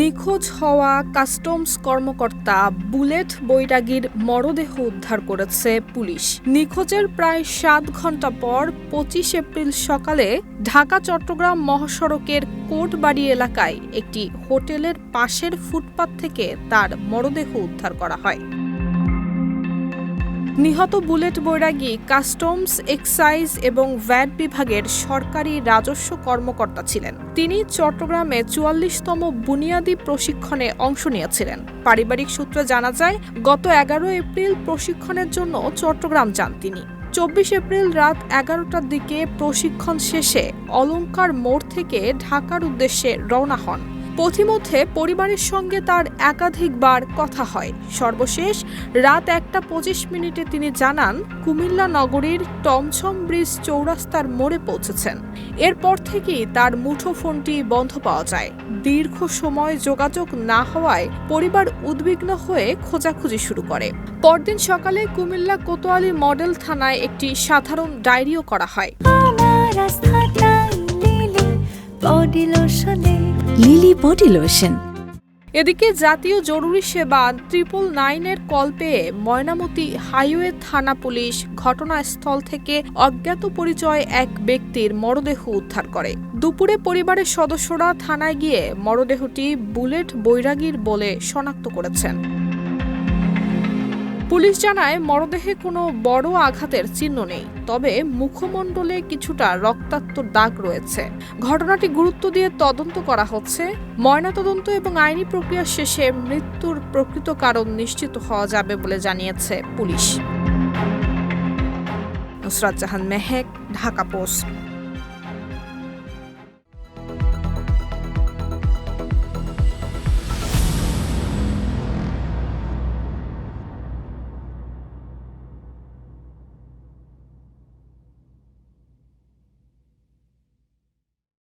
নিখোঁজ হওয়া কাস্টমস কর্মকর্তা বুলেট বৈরাগীর মরদেহ উদ্ধার করেছে পুলিশ। নিখোঁজের প্রায় ৭ ঘণ্টা পর ২৫ এপ্রিল সকালে ঢাকা-চট্টগ্রাম মহাসড়কের কোটবাড়ি এলাকায় একটি হোটেলের পাশের ফুটপাত থেকে তার মরদেহ উদ্ধার করা হয়। নিহত বুলেট বৈরাগী কাস্টমস, এক্সাইজ এবং ভ্যাট বিভাগের সরকারি রাজস্ব কর্মকর্তা ছিলেন। তিনি চট্টগ্রামে ৪৪তম বুনিয়াদী প্রশিক্ষণে অংশ নিয়েছিলেন। পারিবারিক সূত্রে জানা যায়, গত ১১ এপ্রিল প্রশিক্ষণের জন্য চট্টগ্রাম যান তিনি। ২৪ এপ্রিল রাত ১১টার দিকে প্রশিক্ষণ শেষে অলঙ্কার মোড় থেকে ঢাকার উদ্দেশ্যে রওনা হন। পথিমধ্যে পরিবারের সঙ্গে তার একাধিকবার কথা হয়। সর্বশেষ রাত ১টা ২৫ তিনি জানান, কুমিল্লা নগরীর টমছম ব্রিজ চৌরাস্তার মোড়ে পৌঁছেছেন। এরপর থেকেই তার মুঠোফোনটি বন্ধ পাওয়া যায়। দীর্ঘ সময় যোগাযোগ না হওয়ায় পরিবার উদ্বিগ্ন হয়ে খোঁজাখুঁজি শুরু করে। পরদিন সকালে কুমিল্লা কোতোয়ালি মডেল থানায় একটি সাধারণ ডায়েরিও করা হয়। Lily body lotion. এদিকে জাতীয় জরুরি সেবা 999-এর কল পেয়ে ময়নামতি হাইওয়ে থানা পুলিশ ঘটনাস্থল থেকে অজ্ঞাত পরিচয় এক ব্যক্তির মরদেহ উদ্ধার করে। দুপুরে পরিবারের সদস্যরা থানায় গিয়ে মরদেহটি বুলেট বৈরাগীর বলে শনাক্ত করেছেন। পুলিশ জানায়, মরদেহে কোনো বড় আঘাতের চিহ্ন নেই, তবে মুখমণ্ডলে কিছুটা রক্তাক্ত দাগ রয়েছে। ঘটনাটি গুরুত্ব দিয়ে তদন্ত করা হচ্ছে। ময়নাতদন্ত এবং আইনি প্রক্রিয়া শেষে মৃত্যুর প্রকৃত কারণ নিশ্চিত হওয়া যাবে বলে জানিয়েছে পুলিশ। নুসরাত জাহান মেহেক, ঢাকা পোস্ট।